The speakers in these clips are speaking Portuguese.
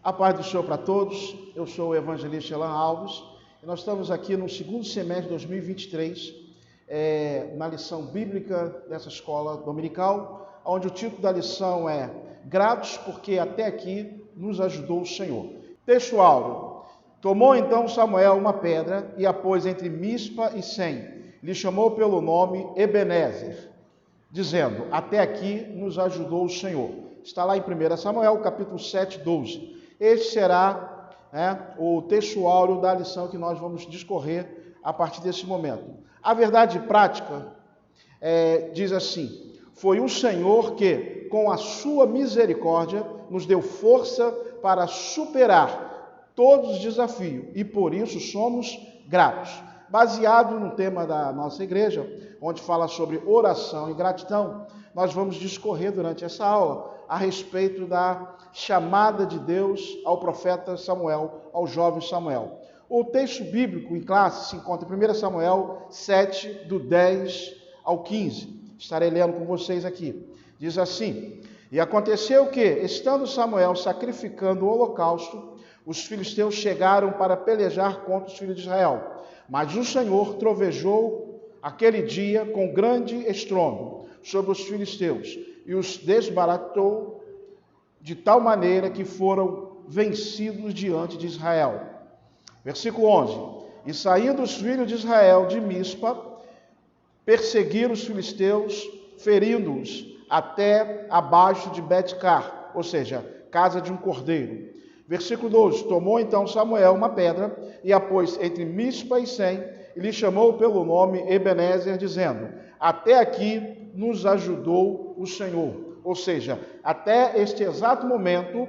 A paz do Senhor para todos, eu sou o evangelista Elan Alves e nós estamos aqui no segundo semestre de 2023, na lição bíblica dessa escola dominical, onde o título da lição é Gratos porque até aqui nos ajudou o Senhor. Texto áureo. Tomou então Samuel uma pedra e a pôs entre Mispa e Sem, lhe chamou pelo nome Ebenezer, dizendo, até aqui nos ajudou o Senhor. Está lá em 1 Samuel, capítulo 7, 12. Este será o texto áureo da lição que nós vamos discorrer a partir desse momento. A verdade prática diz assim, foi o Senhor que, com a sua misericórdia, nos deu força para superar todos os desafios e por isso somos gratos. Baseado no tema da nossa igreja, onde fala sobre oração e gratidão, nós vamos discorrer durante essa aula a respeito da chamada de Deus ao profeta Samuel, ao jovem Samuel. O texto bíblico em classe se encontra em 1 Samuel 7, do 10 ao 15. Estarei lendo com vocês aqui. Diz assim, e aconteceu que, estando Samuel sacrificando o holocausto, os filisteus chegaram para pelejar contra os filhos de Israel. Mas o Senhor trovejou aquele dia com grande estrondo sobre os filisteus e os desbaratou de tal maneira que foram vencidos diante de Israel. Versículo 11. E saindo os filhos de Israel de Mispa, perseguiram os filisteus, ferindo-os até abaixo de Betcar, ou seja, casa de um cordeiro. Versículo 12, tomou então Samuel uma pedra e a pôs entre Mispa e Sem, e lhe chamou pelo nome Ebenezer, dizendo, até aqui nos ajudou o Senhor. Ou seja, até este exato momento,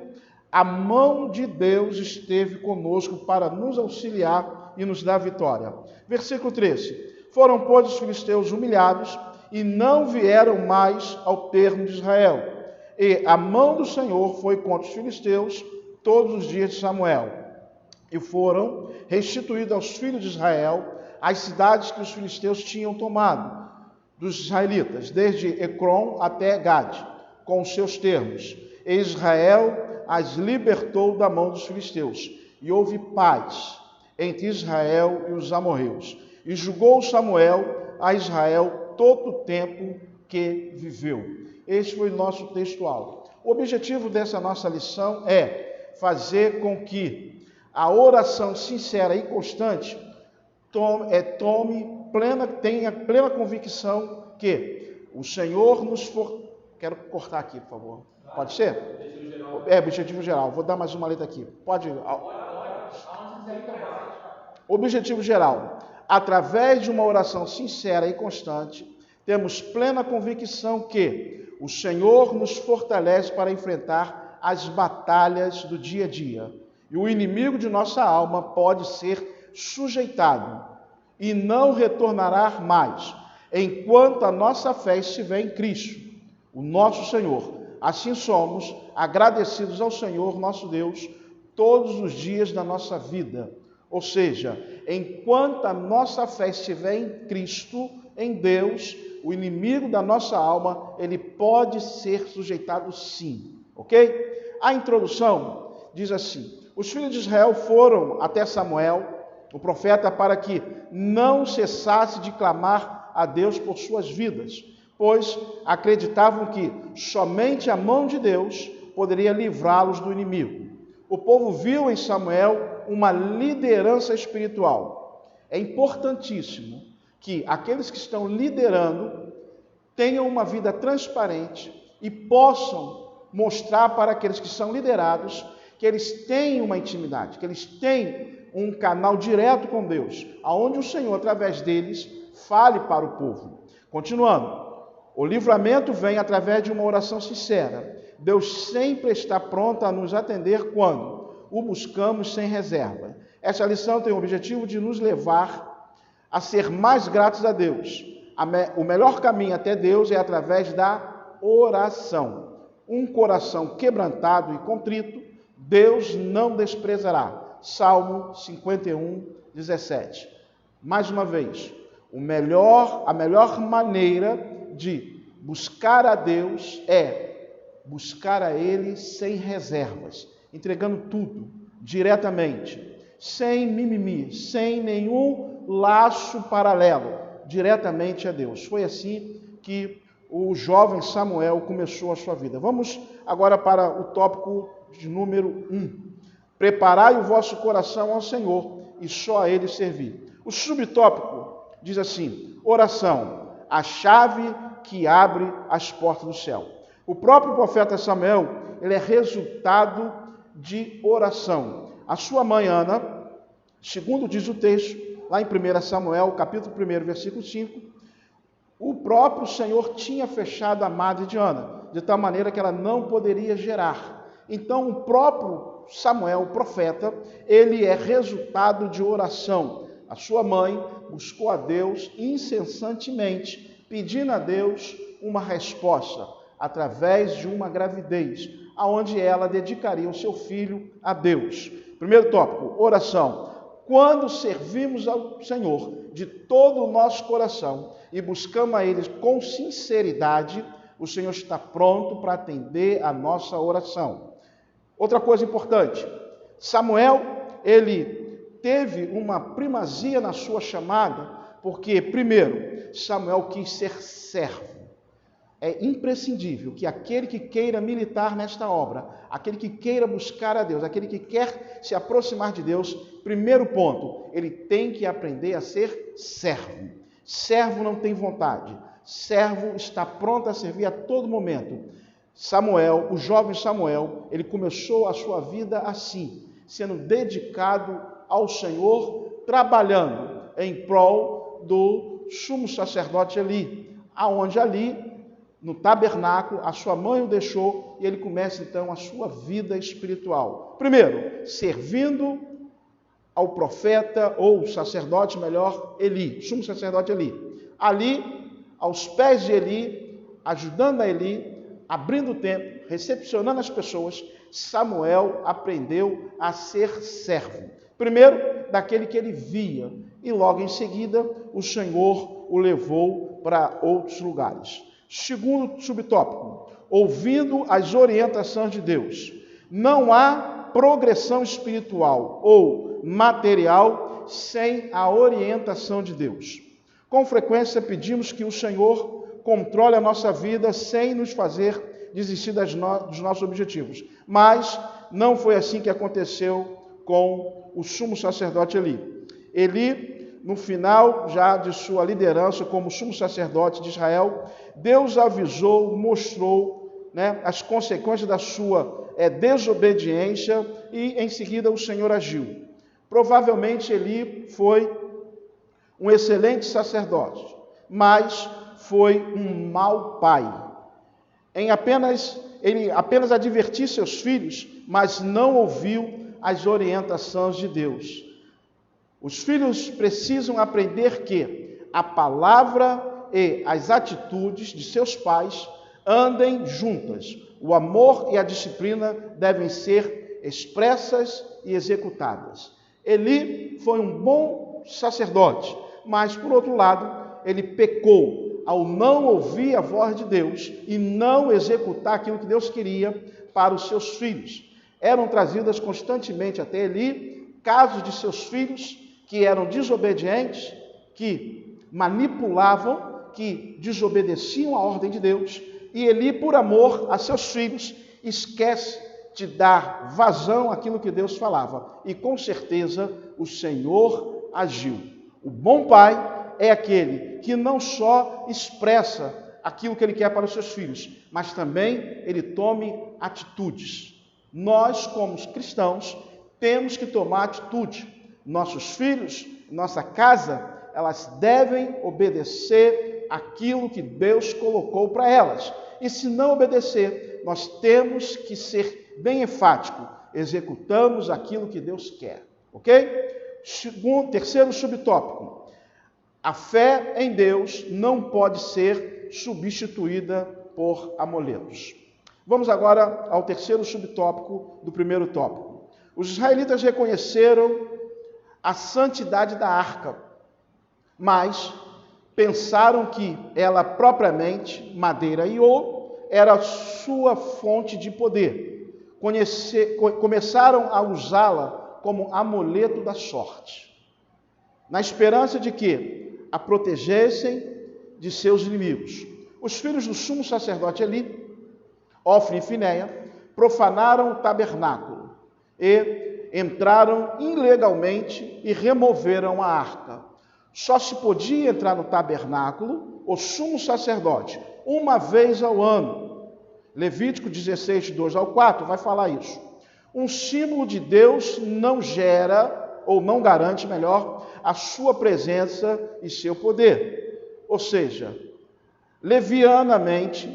a mão de Deus esteve conosco para nos auxiliar e nos dar vitória. Versículo 13, foram, pois, os filisteus humilhados e não vieram mais ao termo de Israel. E a mão do Senhor foi contra os filisteus todos os dias de Samuel, e foram restituídos aos filhos de Israel as cidades que os filisteus tinham tomado dos israelitas, desde Ecrom até Gade, com os seus termos. E Israel as libertou da mão dos filisteus, e houve paz entre Israel e os amorreus. E julgou Samuel a Israel todo o tempo que viveu. Este foi o nosso texto áureo. O objetivo dessa nossa lição é fazer com que a oração sincera e constante tenha plena convicção que o Senhor nos for... Quero cortar aqui, por favor. Pode ser? Objetivo geral. Vou dar mais uma letra aqui. Pode? Objetivo geral. Através de uma oração sincera e constante, temos plena convicção que o Senhor nos fortalece para enfrentar as batalhas do dia a dia. E o inimigo de nossa alma pode ser sujeitado e não retornará mais, enquanto a nossa fé estiver em Cristo, o nosso Senhor. Assim somos agradecidos ao Senhor, nosso Deus, todos os dias da nossa vida. Ou seja, enquanto a nossa fé estiver em Cristo, em Deus, o inimigo da nossa alma, ele pode ser sujeitado sim. Ok? A introdução diz assim, os filhos de Israel foram até Samuel, o profeta, para que não cessasse de clamar a Deus por suas vidas, pois acreditavam que somente a mão de Deus poderia livrá-los do inimigo. O povo viu em Samuel uma liderança espiritual. É importantíssimo que aqueles que estão liderando tenham uma vida transparente e possam mostrar para aqueles que são liderados que eles têm uma intimidade, que eles têm um canal direto com Deus, aonde o Senhor, através deles, fale para o povo. Continuando, o livramento vem através de uma oração sincera. Deus sempre está pronto a nos atender quando o buscamos sem reserva. Essa lição tem o objetivo de nos levar a ser mais gratos a Deus. O melhor caminho até Deus é através da oração. Um coração quebrantado e contrito, Deus não desprezará. Salmo 51, 17. Mais uma vez, a melhor maneira de buscar a Deus é buscar a Ele sem reservas. entregando tudo, diretamente, sem mimimi, sem nenhum laço paralelo, diretamente a Deus. Foi assim que o jovem Samuel começou a sua vida. Vamos agora para o tópico de número 1. Preparai o vosso coração ao Senhor e só a Ele servir. O subtópico diz assim: oração, a chave que abre as portas do céu. O próprio profeta Samuel, ele é resultado de oração. A sua mãe Ana, segundo diz o texto, lá em 1 Samuel, capítulo 1, versículo 5, o próprio Senhor tinha fechado a madre de Ana, de tal maneira que ela não poderia gerar. Então, o próprio Samuel, o profeta, ele é resultado de oração. A sua mãe buscou a Deus incessantemente, pedindo a Deus uma resposta, através de uma gravidez, aonde ela dedicaria o seu filho a Deus. Primeiro tópico, oração. Quando servimos ao Senhor de todo o nosso coração e buscamos a Ele com sinceridade, o Senhor está pronto para atender a nossa oração. Outra coisa importante, Samuel, ele teve uma primazia na sua chamada, porque, primeiro, Samuel quis ser servo. É imprescindível que aquele que queira militar nesta obra, aquele que queira buscar a Deus, aquele que quer se aproximar de Deus, primeiro ponto, ele tem que aprender a ser servo. Servo não tem vontade, servo está pronto a servir a todo momento. Samuel, o jovem Samuel, ele começou a sua vida assim, sendo dedicado ao Senhor, trabalhando em prol do sumo sacerdote Eli, aonde ali, no tabernáculo, a sua mãe o deixou e ele começa então a sua vida espiritual. Primeiro, servindo ao profeta ou sacerdote, melhor, Eli, sumo sacerdote Eli. Ali, aos pés de Eli, ajudando a Eli, abrindo o templo, recepcionando as pessoas, Samuel aprendeu a ser servo. Primeiro, daquele que ele via, e logo em seguida, o Senhor o levou para outros lugares. Segundo subtópico, ouvindo as orientações de Deus. Não há progressão espiritual ou material sem a orientação de Deus. Com frequência pedimos que o Senhor controle a nossa vida sem nos fazer desistir dos nossos objetivos. Mas não foi assim que aconteceu com o sumo sacerdote Eli. Eli, no final já de sua liderança como sumo sacerdote de Israel, Deus avisou, mostrou, as consequências da sua desobediência e em seguida o Senhor agiu. Provavelmente Eli foi um excelente sacerdote, mas foi um mau pai. Ele apenas advertiu seus filhos, mas não ouviu as orientações de Deus. Os filhos precisam aprender que a palavra e as atitudes de seus pais andem juntas. O amor e a disciplina devem ser expressas e executadas. Eli foi um bom sacerdote, mas, por outro lado, ele pecou ao não ouvir a voz de Deus e não executar aquilo que Deus queria para os seus filhos. Eram trazidas constantemente até Eli casos de seus filhos que eram desobedientes, que manipulavam, que desobedeciam a ordem de Deus, e Eli, por amor a seus filhos, esquece de dar vazão àquilo que Deus falava. E com certeza o Senhor agiu. O bom pai é aquele que não só expressa aquilo que ele quer para os seus filhos, mas também ele tome atitudes. Nós, como cristãos, temos que tomar atitude. Nossos filhos, nossa casa, elas devem obedecer aquilo que Deus colocou para elas. E se não obedecer, nós temos que ser bem enfático. Executamos aquilo que Deus quer. Ok? Terceiro subtópico. A fé em Deus não pode ser substituída por amuletos. Vamos agora ao terceiro subtópico do primeiro tópico. Os israelitas reconheceram a santidade da arca, mas pensaram que ela propriamente, madeira e ouro, era sua fonte de poder. começaram a usá-la como amuleto da sorte, na esperança de que a protegessem de seus inimigos. Os filhos do sumo sacerdote Eli, Ofni e Finéia, profanaram o tabernáculo e entraram ilegalmente e removeram a arca. Só se podia entrar no tabernáculo o sumo sacerdote uma vez ao ano. Levítico 16, 2 ao 4 vai falar isso. Um símbolo de Deus não gera, ou não garante, melhor, a sua presença e seu poder. Ou seja, levianamente,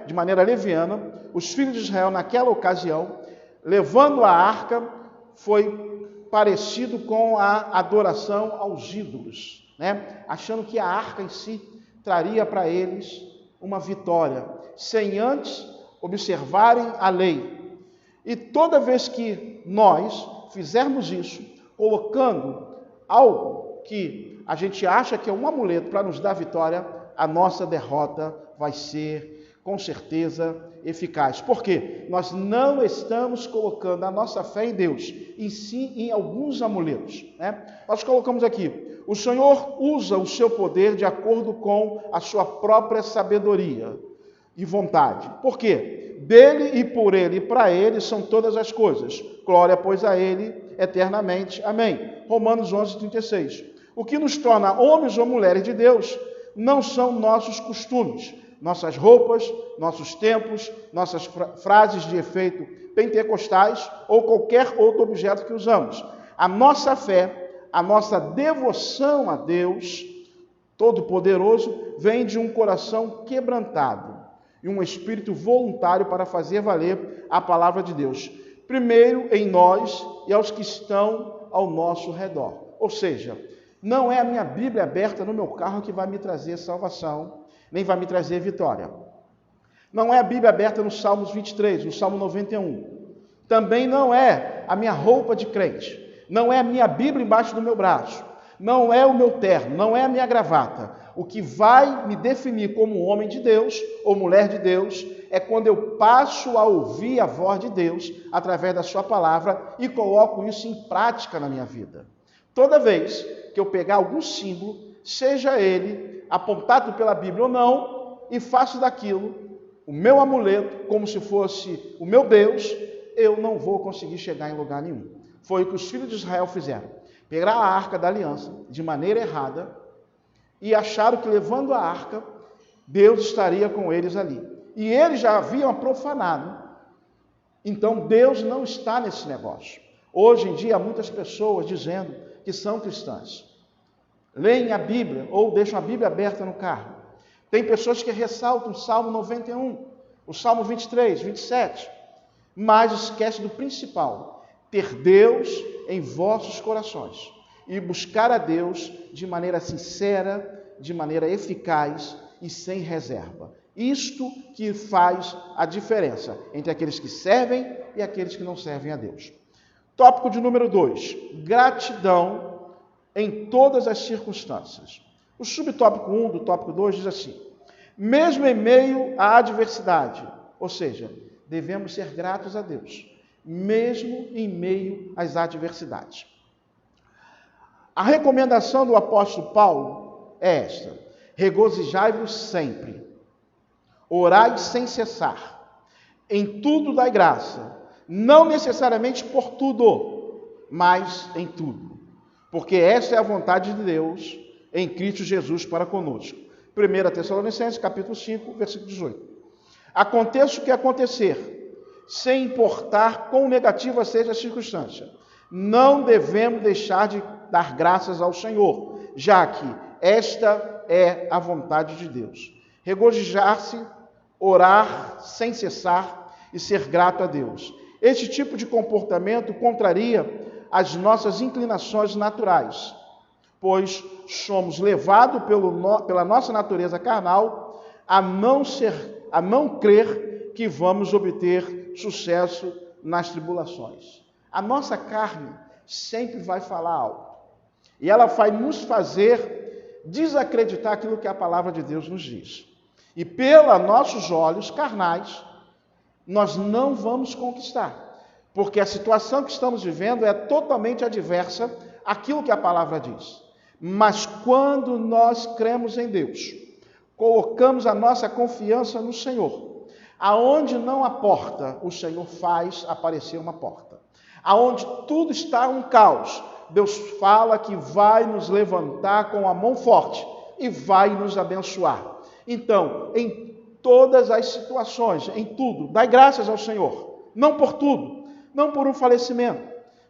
de maneira leviana, os filhos de Israel naquela ocasião, levando a arca, foi parecido com a adoração aos ídolos, achando que a arca em si traria para eles uma vitória, sem antes observarem a lei. E toda vez que nós fizermos isso, colocando algo que a gente acha que é um amuleto para nos dar vitória, a nossa derrota vai ser, com certeza, eficaz. Por quê? Nós não estamos colocando a nossa fé em Deus, e sim em alguns amuletos. Nós colocamos aqui, o Senhor usa o seu poder de acordo com a sua própria sabedoria e vontade. Por quê? Dele e por ele e para ele são todas as coisas. Glória, pois, a ele eternamente. Amém. Romanos 11, 36. O que nos torna homens ou mulheres de Deus não são nossos costumes, nossas roupas, nossos tempos, nossas frases de efeito pentecostais ou qualquer outro objeto que usamos. A nossa fé, a nossa devoção a Deus Todo-Poderoso vem de um coração quebrantado e um espírito voluntário para fazer valer a palavra de Deus, primeiro em nós e aos que estão ao nosso redor. Ou seja, não é a minha Bíblia aberta no meu carro que vai me trazer salvação, nem vai me trazer vitória. Não é a Bíblia aberta no Salmos 23, no Salmo 91. Também não é a minha roupa de crente. Não é a minha Bíblia embaixo do meu braço. Não é o meu terno, não é a minha gravata. O que vai me definir como homem de Deus ou mulher de Deus é quando eu passo a ouvir a voz de Deus através da sua palavra e coloco isso em prática na minha vida. Toda vez que eu pegar algum símbolo, seja ele apontado pela Bíblia ou não, e faço daquilo o meu amuleto, como se fosse o meu Deus, eu não vou conseguir chegar em lugar nenhum. Foi o que os filhos de Israel fizeram. Pegaram a arca da aliança de maneira errada e acharam que levando a arca, Deus estaria com eles ali. E eles já haviam profanado. Então Deus não está nesse negócio. Hoje em dia há muitas pessoas dizendo que são cristãs. Leem a Bíblia ou deixam a Bíblia aberta no carro. Tem pessoas que ressaltam o Salmo 91, o Salmo 23, 27, mas esquece do principal: ter Deus em vossos corações e buscar a Deus de maneira sincera, de maneira eficaz e sem reserva. Isto que faz a diferença entre aqueles que servem e aqueles que não servem a Deus. Tópico de número 2, gratidão em todas as circunstâncias. O subtópico 1 do tópico 2 diz assim: mesmo em meio à adversidade, ou seja, devemos ser gratos a Deus, mesmo em meio às adversidades. A recomendação do apóstolo Paulo é esta: regozijai-vos sempre, orai sem cessar, em tudo dai graça, não necessariamente por tudo, mas em tudo, porque esta é a vontade de Deus em Cristo Jesus para conosco. 1 Tessalonicenses, capítulo 5, versículo 18. Aconteça o que acontecer, sem importar quão negativa seja a circunstância, não devemos deixar de dar graças ao Senhor, já que esta é a vontade de Deus. Regozijar-se, orar sem cessar e ser grato a Deus. Este tipo de comportamento contraria as nossas inclinações naturais, pois somos levados pela nossa natureza carnal a não crer que vamos obter sucesso nas tribulações. A nossa carne sempre vai falar alto, e ela vai nos fazer desacreditar aquilo que a palavra de Deus nos diz. E pelos nossos olhos carnais, nós não vamos conquistar, porque a situação que estamos vivendo é totalmente adversa àquilo que a palavra diz. Mas quando nós cremos em Deus, colocamos a nossa confiança no Senhor, aonde não há porta, o Senhor faz aparecer uma porta. Aonde tudo está um caos, Deus fala que vai nos levantar com a mão forte e vai nos abençoar. Então, em todas as situações, em tudo, dai graças ao Senhor, não por tudo, não por um falecimento,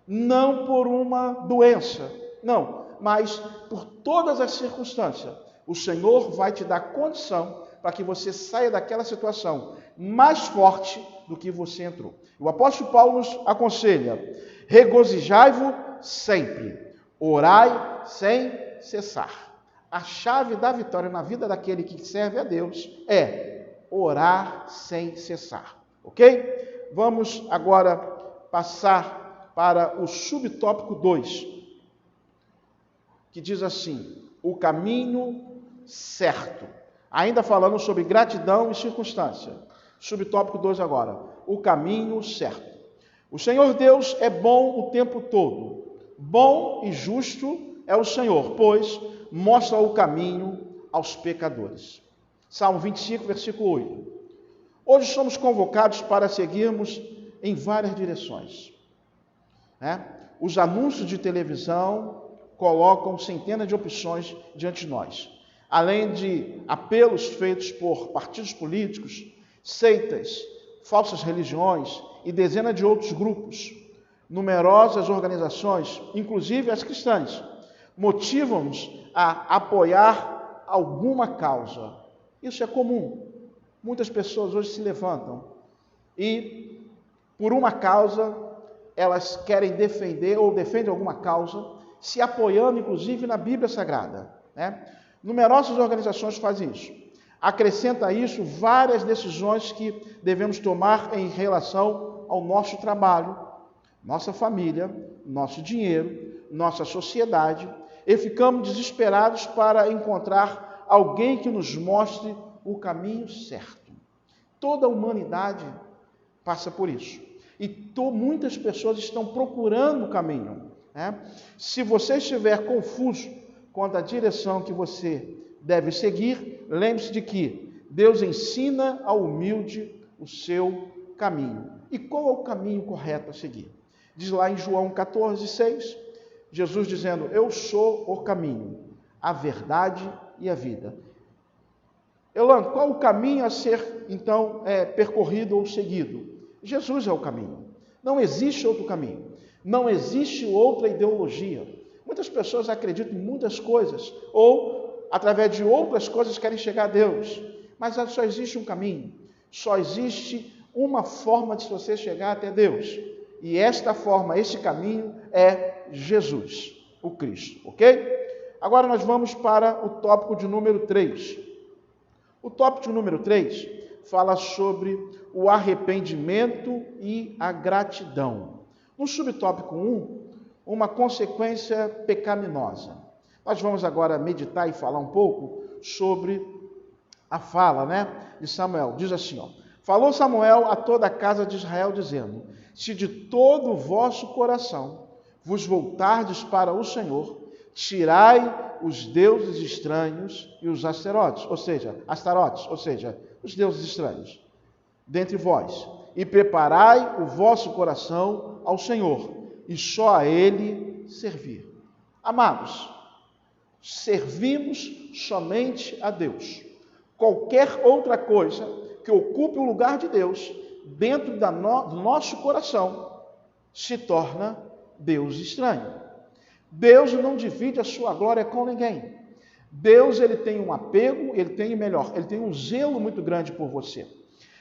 não por uma doença, não, mas por todas as circunstâncias. O Senhor vai te dar condição para que você saia daquela situação mais forte do que você entrou. O apóstolo Paulo nos aconselha: regozijai-vos sempre, orai sem cessar. A chave da vitória na vida daquele que serve a Deus é orar sem cessar, ok? Vamos agora passar para o subtópico 2, que diz assim: o caminho certo. Ainda falando sobre gratidão e circunstância. Subtópico 2 agora, o caminho certo. O Senhor Deus é bom o tempo todo. Bom e justo é o Senhor, pois mostra o caminho aos pecadores. Salmo 25, versículo 8. Hoje somos convocados para seguirmos em várias direções. Os anúncios de televisão colocam centenas de opções diante de nós. Além de apelos feitos por partidos políticos, seitas, falsas religiões e dezenas de outros grupos, numerosas organizações, inclusive as cristãs, motivam-nos a apoiar alguma causa. Isso é comum. Muitas pessoas hoje se levantam e, por uma causa, elas querem defender ou defendem alguma causa, se apoiando, inclusive, na Bíblia Sagrada. Numerosas organizações fazem isso. Acrescenta a isso várias decisões que devemos tomar em relação ao nosso trabalho, nossa família, nosso dinheiro, nossa sociedade, e ficamos desesperados para encontrar alguém que nos mostre o caminho certo. Toda a humanidade passa por isso. E muitas pessoas estão procurando o caminho. Se você estiver confuso quanto à direção que você deve seguir, lembre-se de que Deus ensina ao humilde o seu caminho. E qual é o caminho correto a seguir? Diz lá em João 14:6, Jesus dizendo: eu sou o caminho, a verdade e a vida. Elano, qual o caminho a ser, então, percorrido ou seguido? Jesus é o caminho. Não existe outro caminho. Não existe outra ideologia. Muitas pessoas acreditam em muitas coisas, ou, através de outras coisas, querem chegar a Deus. Mas só existe um caminho. Só existe uma forma de você chegar até Deus. E esta forma, este caminho é Jesus, o Cristo, ok? Agora nós vamos para o tópico de número 3. O tópico de número 3 fala sobre o arrependimento e a gratidão. No subtópico 1, uma consequência pecaminosa. Nós vamos agora meditar e falar um pouco sobre a fala, de Samuel. Diz assim, falou Samuel a toda a casa de Israel, dizendo: se de todo o vosso coração vos voltardes para o Senhor, tirai os deuses estranhos e os astarotes, ou seja, os deuses estranhos, dentre vós, e preparai o vosso coração ao Senhor, e só a Ele servir. Amados, servimos somente a Deus. Qualquer outra coisa que ocupe o lugar de Deus dentro do nosso coração se torna Deus estranho. Deus não divide a sua glória com ninguém. Deus, ele tem um apego, ele tem um zelo muito grande por você.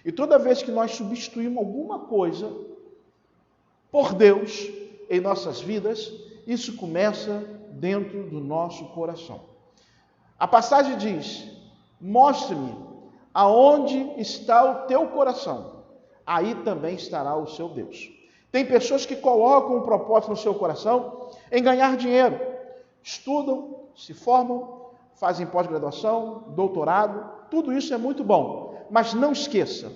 E toda vez que nós substituímos alguma coisa por Deus em nossas vidas, isso começa dentro do nosso coração. A passagem diz: mostre-me aonde está o teu coração, aí também estará o seu Deus. Tem pessoas que colocam um propósito no seu coração em ganhar dinheiro, estudam, se formam, fazem pós-graduação, doutorado, tudo isso é muito bom, mas não esqueça,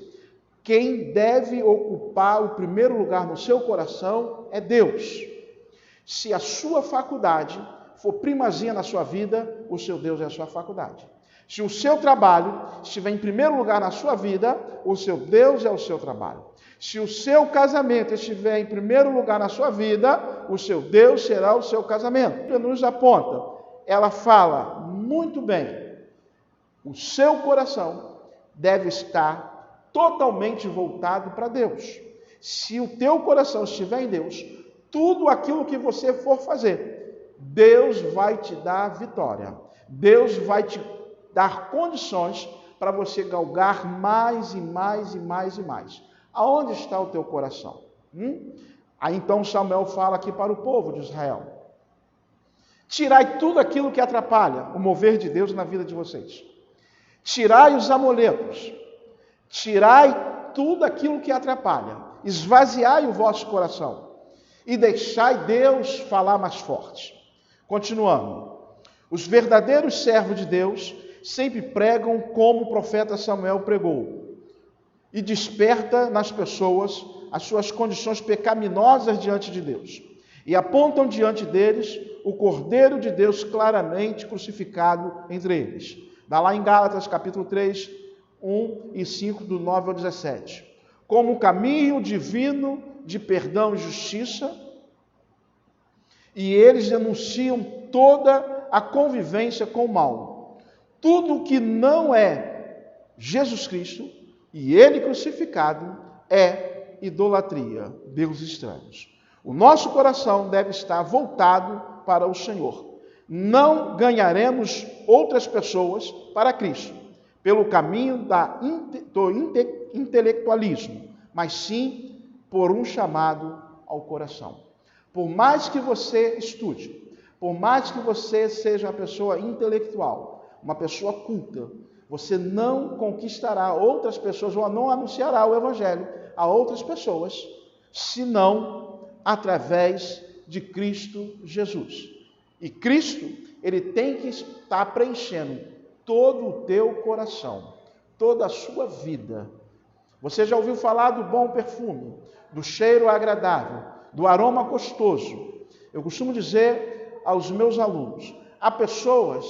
Quem deve ocupar o primeiro lugar no seu coração é Deus. Se a sua faculdade for primazia na sua vida, o seu Deus é a sua faculdade. Se o seu trabalho estiver em primeiro lugar na sua vida, o seu Deus é o seu trabalho. Se o seu casamento estiver em primeiro lugar na sua vida, o seu Deus será o seu casamento. Ela nos aponta, ela fala muito bem, o seu coração deve estar totalmente voltado para Deus. Se o teu coração estiver em Deus, tudo aquilo que você for fazer, Deus vai te dar vitória. Deus vai te dar condições para você galgar mais e mais e mais e mais. Aonde está o teu coração? Aí então Samuel fala aqui para o povo de Israel. Tirai tudo aquilo que atrapalha o mover de Deus na vida de vocês. Tirai os amuletos. Tirai tudo aquilo que atrapalha. Esvaziai o vosso coração. E deixai Deus falar mais forte. Continuando. Os verdadeiros servos de Deus sempre pregam como o profeta Samuel pregou. E desperta nas pessoas as suas condições pecaminosas diante de Deus. E apontam diante deles o Cordeiro de Deus claramente crucificado entre eles. Dá lá em Gálatas capítulo 3, 1 e 5, do 9 ao 17. Como um caminho divino de perdão e justiça, e eles denunciam toda a convivência com o mal. Tudo que não é Jesus Cristo e Ele crucificado é idolatria, deuses estranhos. O nosso coração deve estar voltado para o Senhor. Não ganharemos outras pessoas para Cristo pelo caminho do intelectualismo, mas sim por um chamado ao coração. Por mais que você estude, por mais que você seja uma pessoa intelectual, uma pessoa culta, você não conquistará outras pessoas ou não anunciará o Evangelho a outras pessoas, senão através de Cristo Jesus. E Cristo, Ele tem que estar preenchendo todo o teu coração, toda a sua vida. Você já ouviu falar do bom perfume, do cheiro agradável, do aroma gostoso. Eu costumo dizer aos meus alunos, há pessoas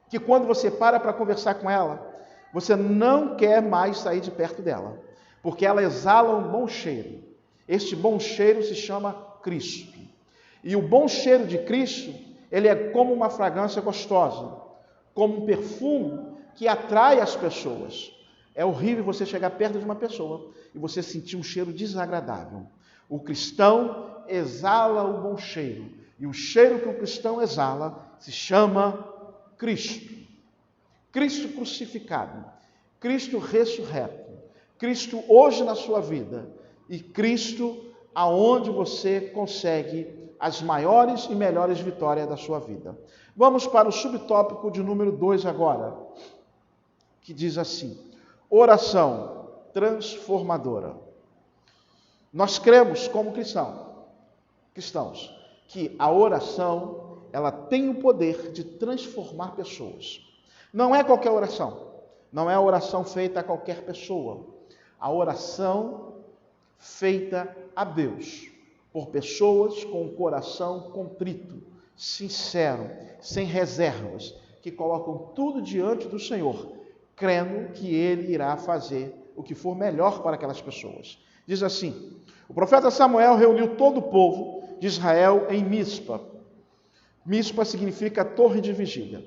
que quando você para conversar com ela, você não quer mais sair de perto dela, porque ela exala um bom cheiro. Este bom cheiro se chama Cristo. E o bom cheiro de Cristo, ele é como uma fragrância gostosa, como um perfume que atrai as pessoas. É horrível você chegar perto de uma pessoa e você sentir um cheiro desagradável. O cristão exala o bom cheiro, e o cheiro que o cristão exala se chama Cristo. Cristo crucificado, Cristo ressurreto, Cristo hoje na sua vida e Cristo aonde você consegue as maiores e melhores vitórias da sua vida. Vamos para o subtópico de número 2 agora, que diz assim: oração transformadora. Nós cremos como cristãos, que a oração, ela tem o poder de transformar pessoas. Não é qualquer oração, não é a oração feita a qualquer pessoa. A oração feita a Deus, por pessoas com o coração contrito, sincero, sem reservas, que colocam tudo diante do Senhor, crendo que Ele irá fazer o que for melhor para aquelas pessoas. Diz assim: o profeta Samuel reuniu todo o povo de Israel em Mispa. Mispa significa torre de vigília.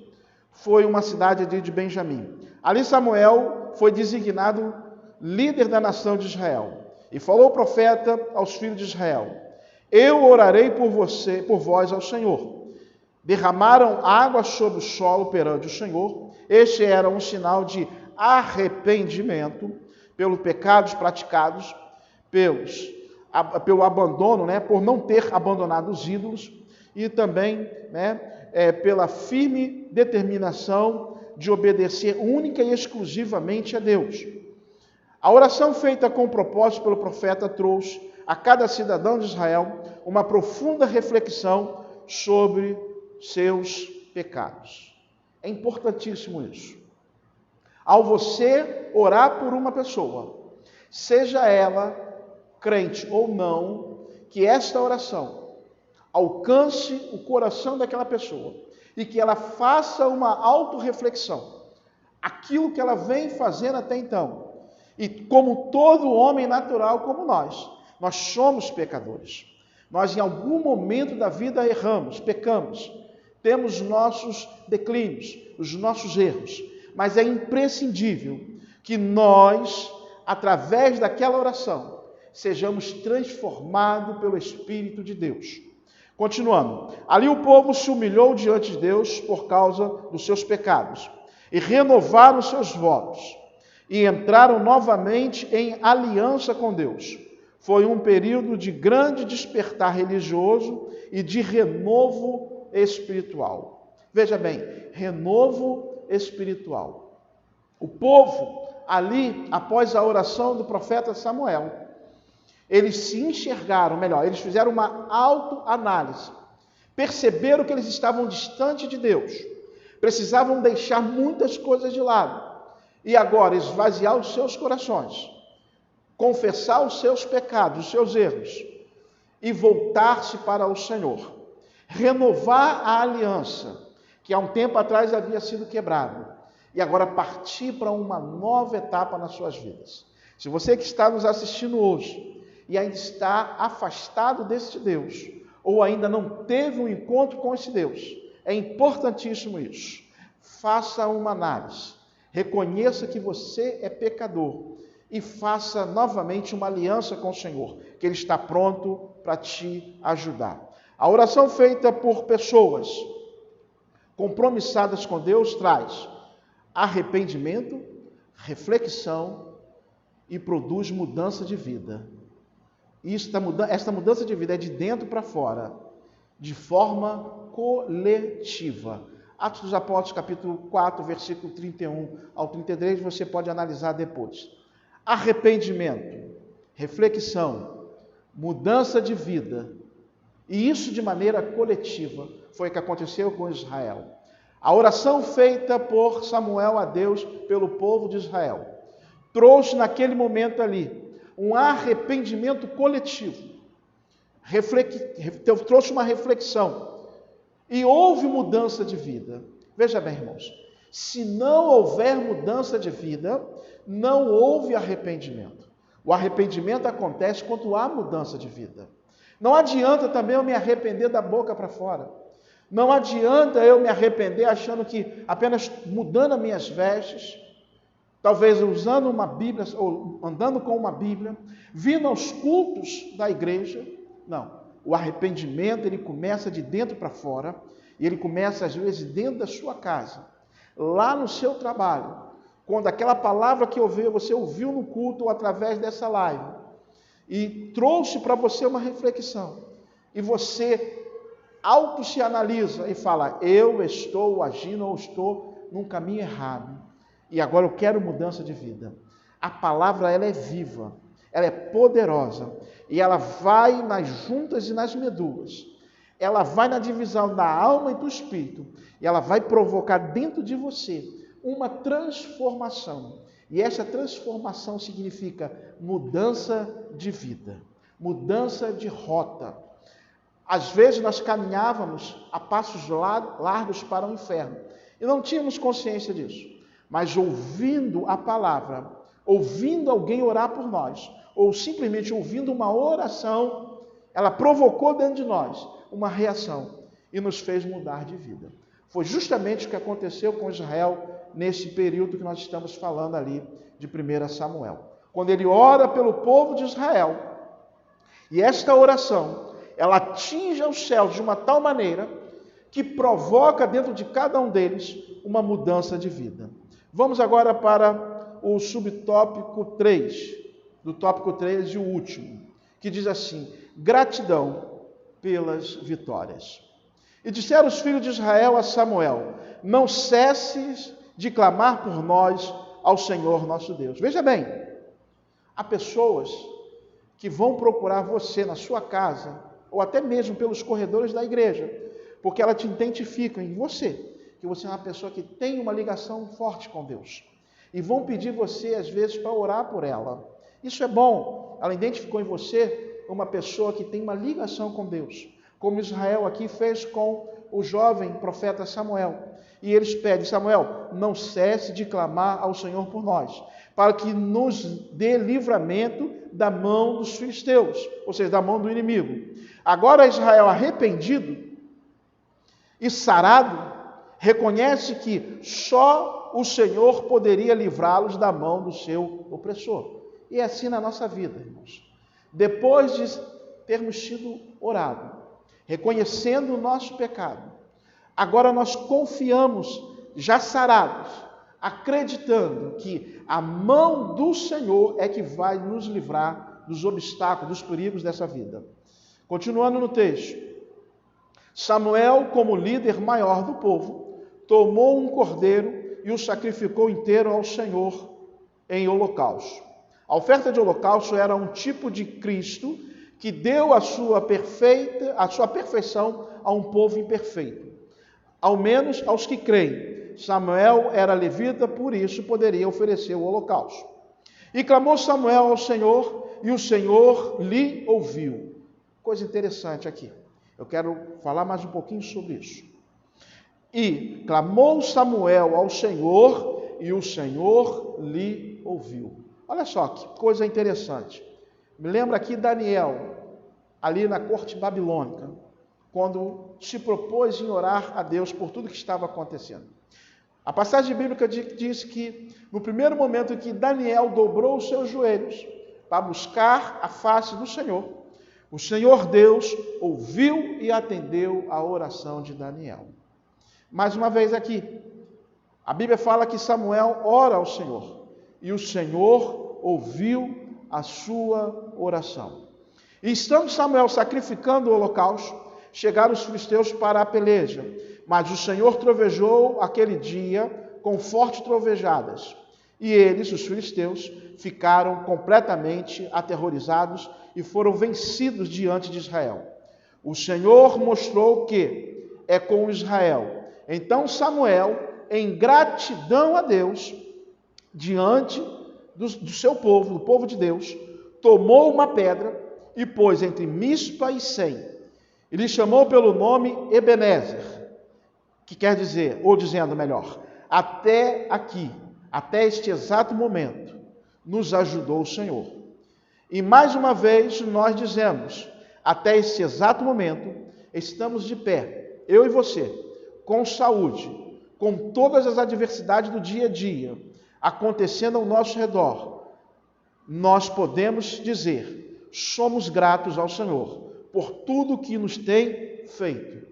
Foi uma cidade de Benjamim. Ali Samuel foi designado líder da nação de Israel. E falou o profeta aos filhos de Israel: eu orarei por vós ao Senhor. Derramaram água sobre o solo perante o Senhor. Este era um sinal de arrependimento pelos pecados praticados, pelo abandono, por não ter abandonado os ídolos, e também pela firme determinação de obedecer única e exclusivamente a Deus. A oração feita com propósito pelo profeta trouxe a cada cidadão de Israel uma profunda reflexão sobre seus pecados. É importantíssimo isso. Ao você orar por uma pessoa, seja ela crente ou não, que esta oração alcance o coração daquela pessoa e que ela faça uma autorreflexão. Aquilo que ela vem fazendo até então. E como todo homem natural como nós somos pecadores. Nós em algum momento da vida erramos, pecamos, temos nossos declínios, os nossos erros. Mas é imprescindível que nós, através daquela oração, sejamos transformados pelo Espírito de Deus. Continuando, ali o povo se humilhou diante de Deus por causa dos seus pecados e renovaram os seus votos e entraram novamente em aliança com Deus. Foi um período de grande despertar religioso e de renovo espiritual. Veja bem, renovo espiritual. O povo ali, após a oração do profeta Samuel, eles se enxergaram, melhor, eles fizeram uma autoanálise, perceberam que eles estavam distante de Deus, precisavam deixar muitas coisas de lado, e agora esvaziar os seus corações, confessar os seus pecados, os seus erros, e voltar-se para o Senhor, renovar a aliança, que há um tempo atrás havia sido quebrada, e agora partir para uma nova etapa nas suas vidas. Se você que está nos assistindo hoje, e ainda está afastado deste Deus, ou ainda não teve um encontro com esse Deus, é importantíssimo isso. Faça uma análise, reconheça que você é pecador e faça novamente uma aliança com o Senhor, que Ele está pronto para te ajudar. A oração feita por pessoas compromissadas com Deus traz arrependimento, reflexão e produz mudança de vida. Esta mudança de vida é de dentro para fora, de forma coletiva. Atos dos Apóstolos, capítulo 4, versículo 31 ao 33, você pode analisar depois. Arrependimento, reflexão, mudança de vida, e isso de maneira coletiva, foi o que aconteceu com Israel. A oração feita por Samuel a Deus pelo povo de Israel trouxe naquele momento ali um arrependimento coletivo, trouxe uma reflexão e houve mudança de vida. Veja bem, irmãos, se não houver mudança de vida, não houve arrependimento. O arrependimento acontece quando há mudança de vida. Não adianta também eu me arrepender da boca para fora. Não adianta eu me arrepender achando que apenas mudando as minhas vestes, talvez usando uma Bíblia, ou andando com uma Bíblia, vindo aos cultos da igreja. Não. O arrependimento, ele começa de dentro para fora, e ele começa, às vezes, dentro da sua casa, lá no seu trabalho, quando aquela palavra que você ouviu no culto ou através dessa live, e trouxe para você uma reflexão, e você se analisa e fala, eu estou agindo ou estou num caminho errado, e agora eu quero mudança de vida. A palavra, ela é viva, ela é poderosa, e ela vai nas juntas e nas medulas, ela vai na divisão da alma e do espírito, e ela vai provocar dentro de você uma transformação, e essa transformação significa mudança de vida, mudança de rota. Às vezes nós caminhávamos a passos largos para o inferno, e não tínhamos consciência disso. Mas ouvindo a palavra, ouvindo alguém orar por nós, ou simplesmente ouvindo uma oração, ela provocou dentro de nós uma reação e nos fez mudar de vida. Foi justamente o que aconteceu com Israel nesse período que nós estamos falando ali de 1 Samuel. Quando ele ora pelo povo de Israel, e esta oração, ela atinge aos céus de uma tal maneira que provoca dentro de cada um deles uma mudança de vida. Vamos agora para o subtópico 3, do tópico 3 e o último, que diz assim, gratidão pelas vitórias. E disseram os filhos de Israel a Samuel, não cesses de clamar por nós ao Senhor nosso Deus. Veja bem, há pessoas que vão procurar você na sua casa, ou até mesmo pelos corredores da igreja, porque elas te identificam em você, que você é uma pessoa que tem uma ligação forte com Deus. E vão pedir você, às vezes, para orar por ela. Isso é bom. Ela identificou em você uma pessoa que tem uma ligação com Deus, como Israel aqui fez com o jovem profeta Samuel. E eles pedem: Samuel, não cesse de clamar ao Senhor por nós, para que nos dê livramento da mão dos filisteus, ou seja, da mão do inimigo. Agora Israel, arrependido e sarado, reconhece que só o Senhor poderia livrá-los da mão do seu opressor. E é assim na nossa vida, irmãos. Depois de termos sido orado, reconhecendo o nosso pecado, agora nós confiamos, já sarados, acreditando que a mão do Senhor é que vai nos livrar dos obstáculos, dos perigos dessa vida. Continuando no texto, Samuel, como líder maior do povo, tomou um cordeiro e o sacrificou inteiro ao Senhor em holocausto. A oferta de holocausto era um tipo de Cristo que deu a sua perfeição a um povo imperfeito, ao menos aos que creem. Samuel era levita, por isso poderia oferecer o holocausto. E clamou Samuel ao Senhor, e o Senhor lhe ouviu. Coisa interessante aqui. Eu quero falar mais um pouquinho sobre isso. E clamou Samuel ao Senhor, e o Senhor lhe ouviu. Olha só que coisa interessante. Me lembra aqui Daniel, ali na corte babilônica, quando se propôs em orar a Deus por tudo que estava acontecendo. A passagem bíblica diz que, no primeiro momento em que Daniel dobrou os seus joelhos para buscar a face do Senhor, o Senhor Deus ouviu e atendeu a oração de Daniel. Mais uma vez aqui, a Bíblia fala que Samuel ora ao Senhor, e o Senhor ouviu a sua oração. E estando Samuel sacrificando o holocausto, chegaram os filisteus para a peleja, mas o Senhor trovejou aquele dia com fortes trovejadas, e eles, os filisteus, ficaram completamente aterrorizados e foram vencidos diante de Israel. O Senhor mostrou que é com Israel. Então Samuel, em gratidão a Deus, diante do seu povo, do povo de Deus, tomou uma pedra e pôs entre Mispa e Sem. Ele chamou pelo nome Ebenezer, que quer dizer, ou dizendo melhor, até aqui, até este exato momento, nos ajudou o Senhor. E mais uma vez nós dizemos, até este exato momento, estamos de pé, eu e você, com saúde, com todas as adversidades do dia a dia acontecendo ao nosso redor. Nós podemos dizer, somos gratos ao Senhor por tudo que nos tem feito.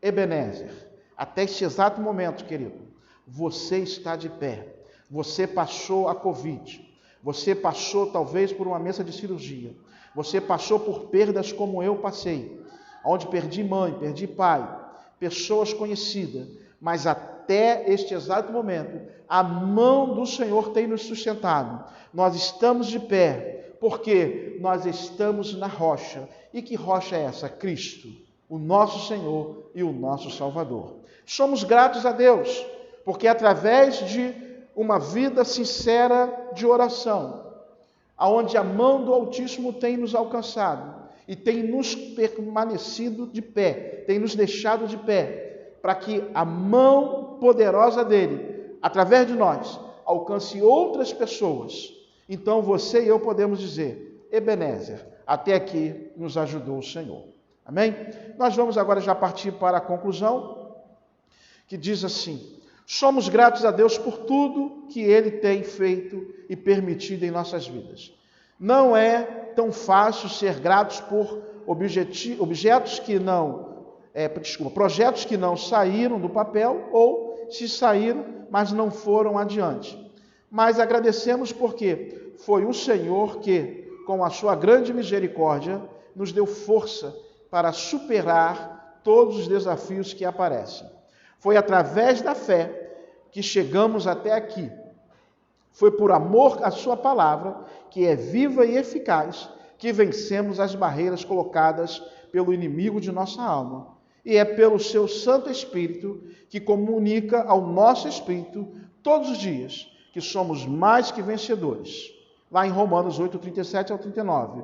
Ebenezer, até este exato momento, querido, você está de pé, você passou a Covid, você passou talvez por uma mesa de cirurgia, você passou por perdas como eu passei, onde perdi mãe, perdi pai, pessoas conhecidas, mas até este exato momento, a mão do Senhor tem nos sustentado. Nós estamos de pé, porque nós estamos na rocha. E que rocha é essa? Cristo, o nosso Senhor e o nosso Salvador. Somos gratos a Deus, porque através de uma vida sincera de oração, aonde a mão do Altíssimo tem nos alcançado e tem nos permanecido de pé, tem nos deixado de pé, para que a mão poderosa dele, através de nós, alcance outras pessoas. Então você e eu podemos dizer, Ebenezer, até aqui nos ajudou o Senhor. Amém? Nós vamos agora já partir para a conclusão, que diz assim: somos gratos a Deus por tudo que Ele tem feito e permitido em nossas vidas. Não é tão fácil ser gratos por projetos que não saíram do papel, ou se saíram, mas não foram adiante. Mas agradecemos porque foi o Senhor que, com a sua grande misericórdia, nos deu força para superar todos os desafios que aparecem. Foi através da fé que chegamos até aqui. Foi por amor à sua palavra, que é viva e eficaz, que vencemos as barreiras colocadas pelo inimigo de nossa alma. E é pelo seu Santo Espírito que comunica ao nosso espírito todos os dias que somos mais que vencedores lá em Romanos 8, 37 ao 39.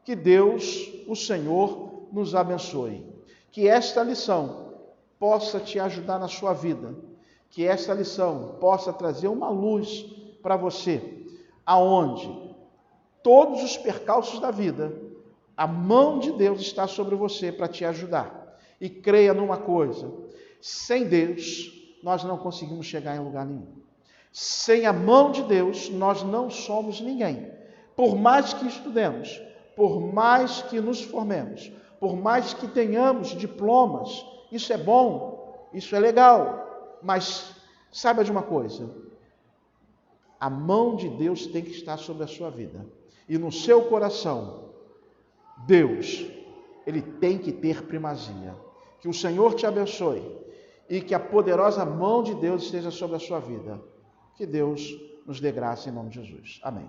Que Deus, o Senhor, nos abençoe. Que esta lição possa te ajudar na sua vida. Que esta lição possa trazer uma luz para você, aonde todos os percalços da vida, a mão de Deus está sobre você para te ajudar. E creia numa coisa, sem Deus, nós não conseguimos chegar em lugar nenhum. Sem a mão de Deus, nós não somos ninguém. Por mais que estudemos, por mais que nos formemos, por mais que tenhamos diplomas, isso é bom, isso é legal, mas saiba de uma coisa, a mão de Deus tem que estar sobre a sua vida. E no seu coração, Deus, Ele tem que ter primazia. Que o Senhor te abençoe e que a poderosa mão de Deus esteja sobre a sua vida. Que Deus nos dê graça em nome de Jesus. Amém.